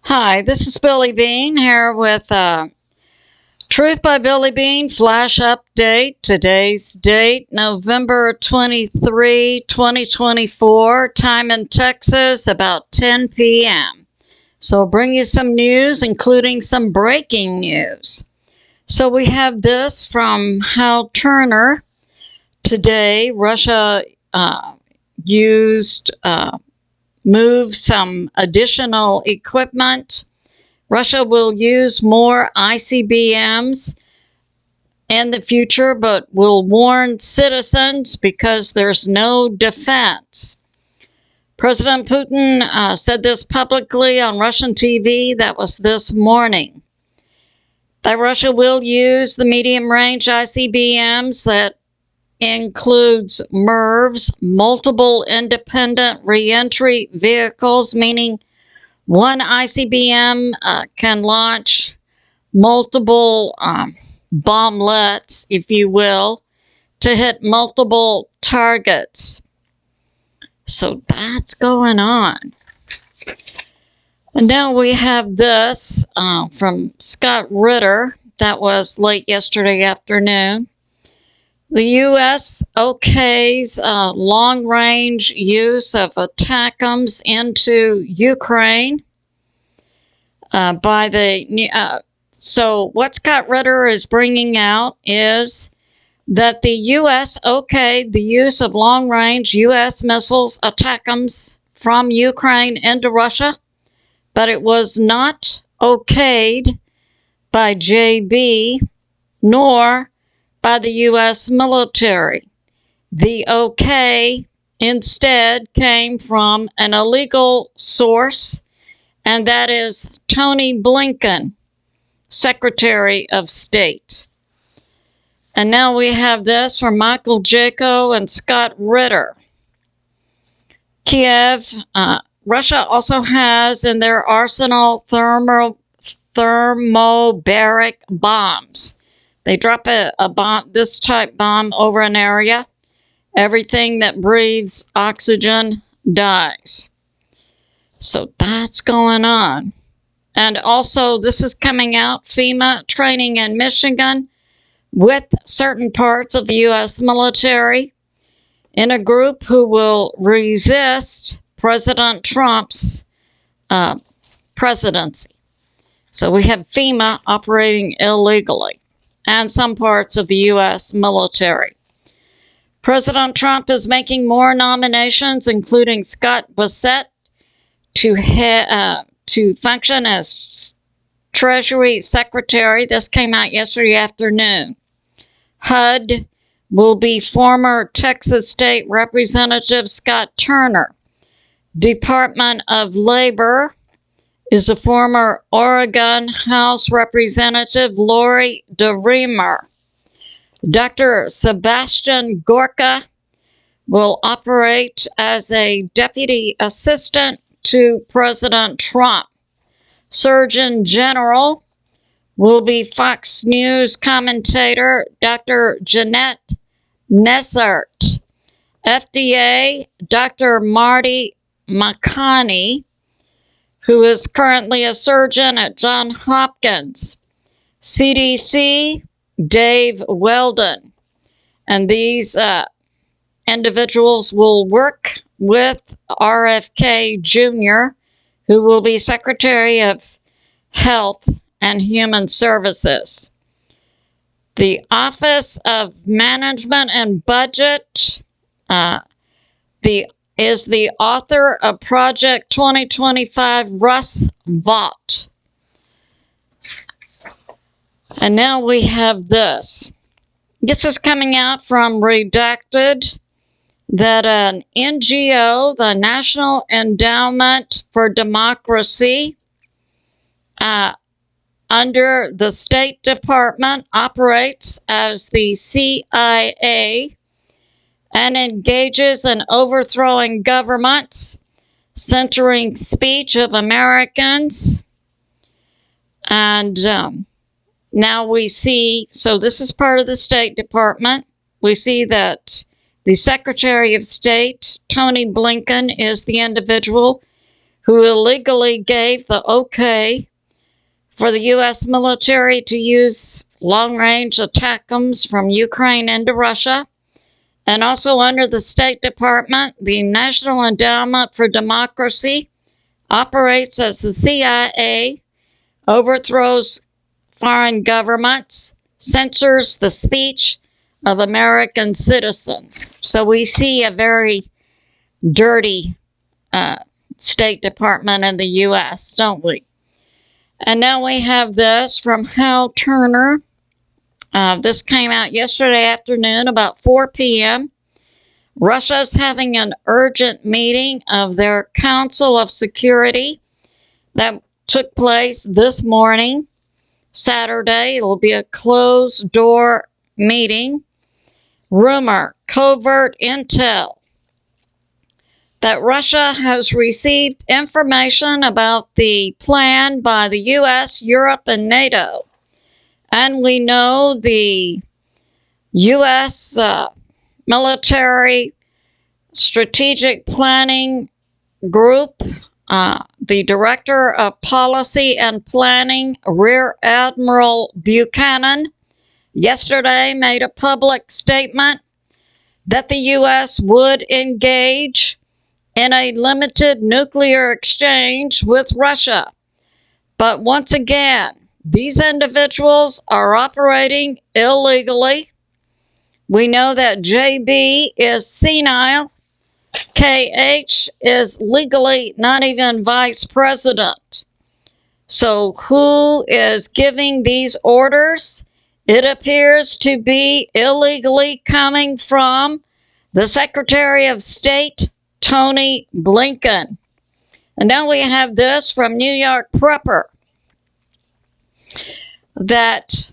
Hi, this is Billie Beene here with Truth by Billie Beene Flash Update. Today's date, November 23, 2024. Time in Texas, about 10 p.m. So I'll bring you some news, including some breaking news. So we have this from Hal Turner. Today, Russia move some additional equipment. Russia will use more ICBMs in the future, but will warn citizens because there's no defense. President Putin said this publicly on Russian TV. That was this morning. That Russia will use the medium-range ICBMs that includes MIRVs, multiple independent reentry vehicles, meaning one ICBM can launch multiple bomblets, if you will, to hit multiple targets. So that's going on. And now we have this from Scott Ritter. That was late yesterday afternoon. The U.S. okays long-range use of ATACM'S into Ukraine so what Scott Ritter is bringing out is that the U.S. okayed the use of long-range U.S. missiles, ATACM'S, from Ukraine into Russia, but it was not okayed by JB nor by the U.S. military. The okay instead came from an illegal source, and that is Tony Blinken, Secretary of State. And now we have this from Michael JACO and Scott Ritter. Kiev, Russia also has in their arsenal thermobaric bombs. They drop a bomb, this type bomb, over an area. Everything that breathes oxygen dies. So that's going on. And also, this is coming out, FEMA training in Michigan with certain parts of the U.S. military in a group who will resist President Trump's presidency. So we have FEMA operating illegally, and some parts of the U.S. military. President Trump is making more nominations, including Scott Bassett to function as Treasury Secretary. This came out yesterday afternoon. HUD will be former Texas State Representative Scott Turner. Department of Labor is a former Oregon House Representative Lori DeRemer. Dr. Sebastian Gorka will operate as a deputy assistant to President Trump. Surgeon General will be Fox News commentator Dr. Jeanette Nessert. FDA, Dr. Marty Makani, who is currently a surgeon at Johns Hopkins. CDC, Dave Weldon. And these individuals will work with RFK Jr., who will be Secretary of Health and Human Services. The Office of Management and Budget is the author of Project 2025 Russ Vought. And now we have this. This is coming out from Redacted, that an NGO, the National Endowment for Democracy, under the State Department, operates as the CIA and engages in overthrowing governments, censoring speech of Americans. And now we see, so this is part of the State Department. We see that the Secretary of State, Tony Blinken, is the individual who illegally gave the okay for the U.S. military to use long-range ATACM'S from Ukraine into Russia. And also under the State Department, the National Endowment for Democracy operates as the CIA, overthrows foreign governments, censors the speech of American citizens. So we see a very dirty State Department in the U.S., don't we? And now we have this from Hal Turner. This came out yesterday afternoon about 4 p.m. Russia's having an urgent meeting of their Council of Security that took place this morning, Saturday. It will be a closed-door meeting. Rumor, covert intel, that Russia has received information about the plan by the U.S., Europe, and NATO. And we know the U.S. Military Strategic Planning Group, the Director of Policy and Planning, Rear Admiral Buchanan, yesterday made a public statement that the U.S. would engage in a limited nuclear exchange with Russia. But once again, these individuals are operating illegally. We know that JB is senile. KH is legally not even vice president. So who is giving these orders? It appears to be illegally coming from the Secretary of State, Tony Blinken. And now we have this from New York Prepper, that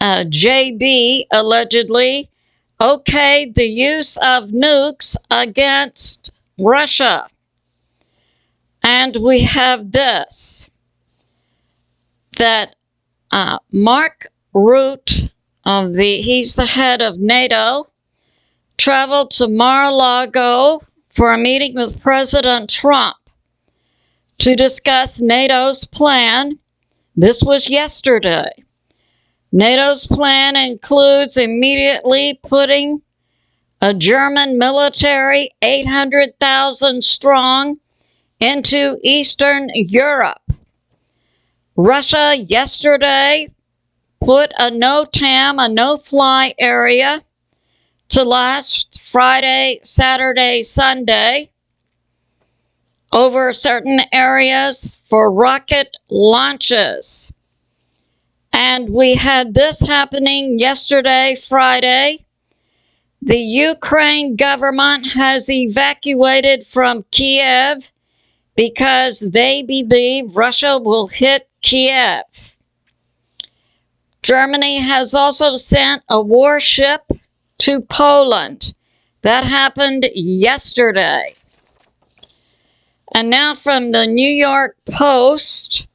JB allegedly okayed the use of nukes against Russia. And we have this, that Mark Rutte, he's the head of NATO, traveled to Mar-a-Lago for a meeting with President Trump to discuss NATO's plan. This was yesterday. NATO's plan includes immediately putting a German military 800,000 strong into Eastern Europe. Russia yesterday put a no-TAM, a no-fly area to last Friday, Saturday, Sunday over certain areas for rocket launches. And we had this happening yesterday, Friday. The Ukraine government has evacuated from Kiev because they believe Russia will hit Kiev. Germany has also sent a warship to Poland. That happened yesterday. And now from the New York Post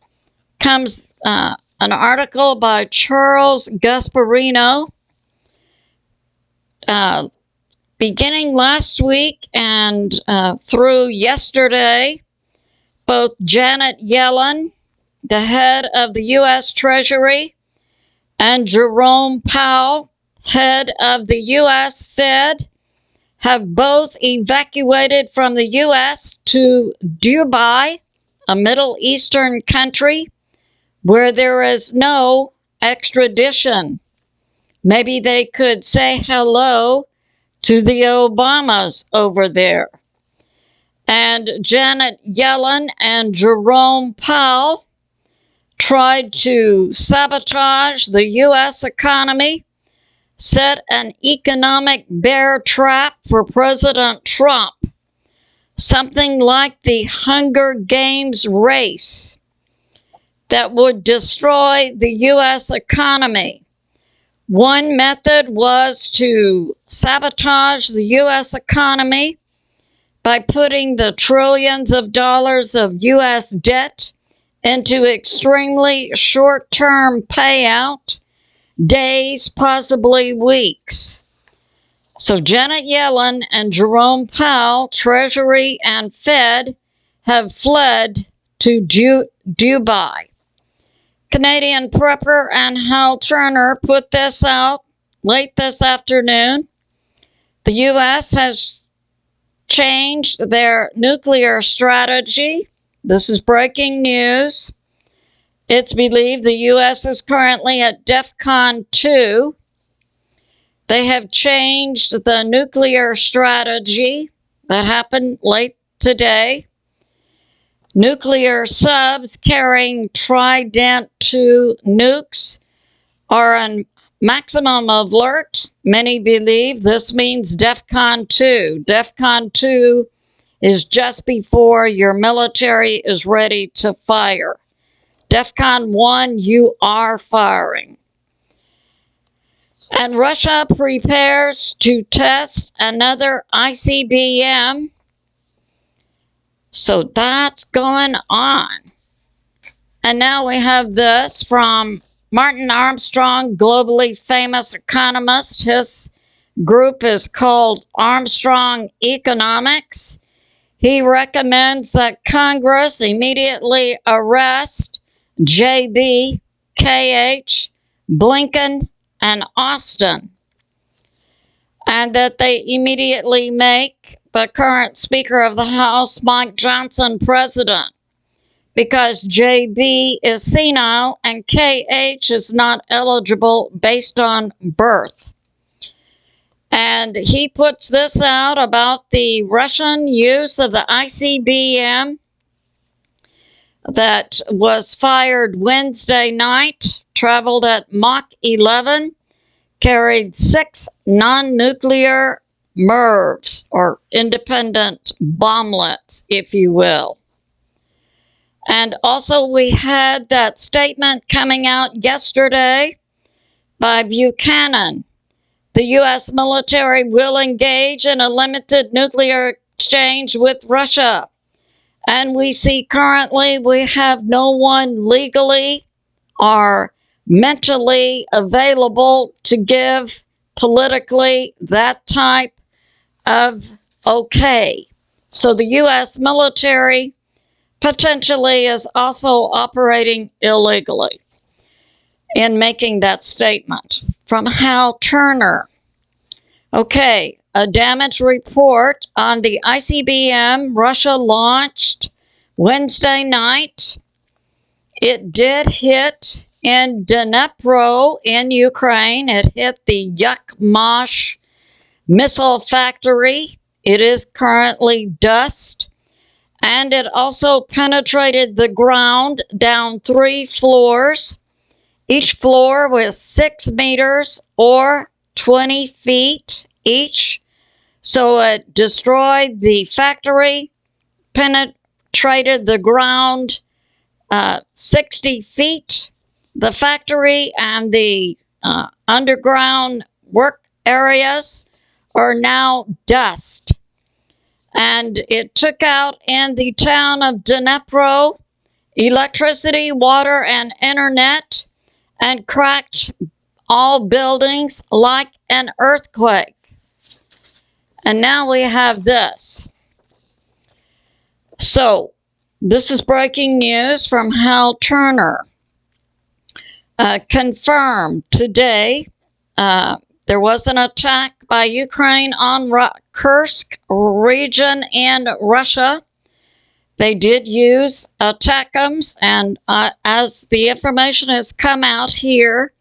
comes an article by Charles Gasparino. Beginning last week and through yesterday, both Janet Yellen, the head of the U.S. Treasury, and Jerome Powell, head of the U.S. Fed, have both evacuated from the U.S. to Dubai, a Middle Eastern country where there is no extradition. Maybe they could say hello to the Obamas over there. And Janet Yellen and Jerome Powell tried to sabotage the U.S. economy, set an economic bear trap for President Trump, something like the Hunger Games race that would destroy the U.S. economy. One method was to sabotage the U.S. economy by putting the trillions of dollars of U.S. debt into extremely short-term payout, days, possibly weeks. So Janet Yellen and Jerome Powell, Treasury and Fed, have fled to Dubai. Canadian prepper and Hal Turner put this out late this afternoon. The U.S. has changed their nuclear strategy. This is breaking news. It's believed the U.S. is currently at DEFCON 2. They have changed the nuclear strategy. That happened late today. Nuclear subs carrying Trident II nukes are on maximum alert. Many believe this means DEFCON 2. DEFCON 2 is just before your military is ready to fire. DEFCON 1, you are firing. And Russia prepares to test another ICBM. So that's going on. And now we have this from Martin Armstrong, globally famous economist. His group is called Armstrong Economics. He recommends that Congress immediately arrest JB, KH, Blinken, and Austin, and that they immediately make the current Speaker of the House, Mike Johnson, president, because JB is senile and KH is not eligible based on birth. And he puts this out about the Russian use of the ICBM that was fired Wednesday night, traveled at Mach 11, carried 6 non-nuclear MIRVs, or independent bomblets, if you will. And also we had that statement coming out yesterday by Buchanan. The U.S. military will engage in a limited nuclear exchange with Russia. And we see currently we have no one legally or mentally available to give politically that type of okay. So the U.S. military potentially is also operating illegally in making that statement. From Hal Turner. Okay, a damage report on the ICBM Russia launched Wednesday night. It did hit in Dnipro in Ukraine. It hit the Yakmash missile factory. It is currently dust. And it also penetrated the ground down 3 floors. Each floor was 6 meters or 20 feet each. So it destroyed the factory, penetrated the ground 60 feet. The factory and the underground work areas are now dust. And it took out in the town of Dnipro electricity, water, and internet, and cracked all buildings like an earthquake. And now we have this. So, this is breaking news from Hal Turner. Confirmed today, there was an attack by Ukraine on Kursk region in Russia. They did use ATACM'S, and as the information has come out here,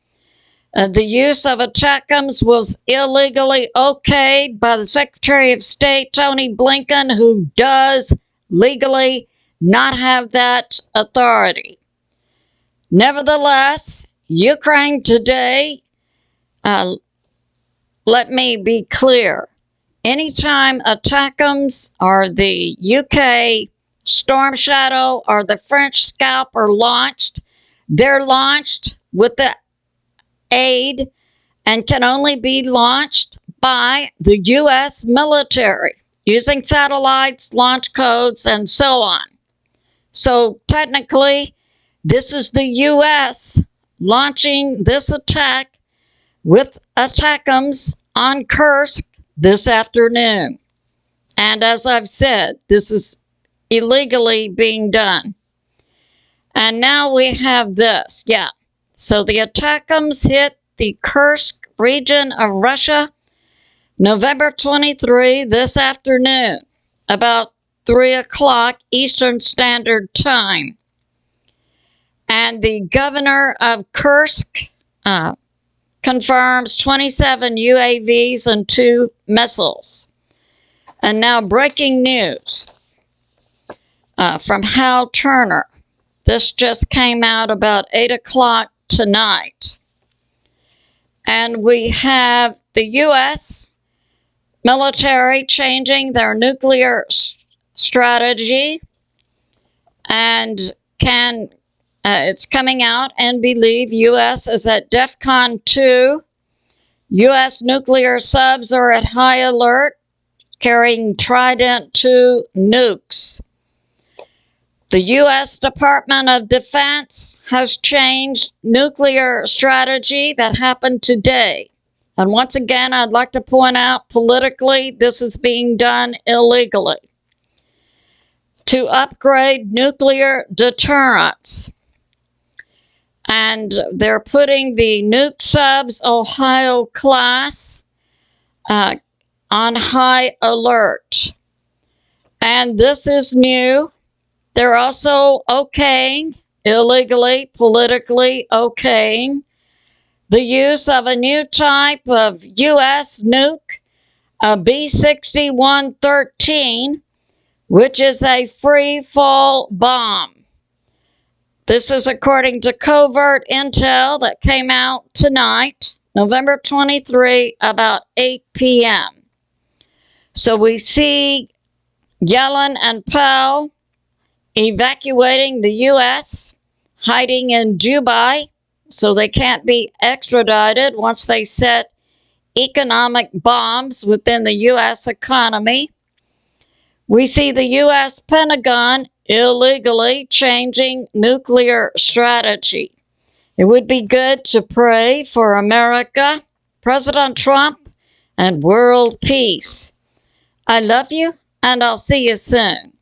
the use of ATACM'S was illegally okayed by the Secretary of State, Tony Blinken, who does legally not have that authority. Nevertheless, Ukraine today, let me be clear, anytime ATACM'S or the UK Storm Shadow or the French Scalp are launched, they're launched with the aid and can only be launched by the U.S. military using satellites, launch codes, and so on. So technically, this is the U.S. launching this attack with ATACM'S on Kursk this afternoon. And as I've said, this is illegally being done. And now we have this. Yeah. So the ATACM'S hit the Kursk region of Russia November 23, this afternoon, about 3 o'clock Eastern Standard Time. And the governor of Kursk confirms 27 UAVs and 2 missiles. And now breaking news from Hal Turner. This just came out about 8 o'clock tonight. And we have the U.S. military changing their nuclear strategy, and it's coming out and believe U.S. is at DEFCON 2. U.S. nuclear subs are at high alert, carrying Trident II nukes. The U.S. Department of Defense has changed nuclear strategy. That happened today. And once again, I'd like to point out politically, this is being done illegally. To upgrade nuclear deterrence. And they're putting the nuke subs Ohio class on high alert. And this is new. They're also okaying, illegally, politically okaying, the use of a new type of U.S. nuke, a B-6113, which is a free fall bomb. This is according to covert intel that came out tonight, November 23, about 8 p.m. So we see Yellen and Powell evacuating the U.S., hiding in Dubai, so they can't be extradited once they set economic bombs within the U.S. economy. We see the U.S. Pentagon illegally changing nuclear strategy. It would be good to pray for America, President Trump, and world peace. I love you, and I'll see you soon.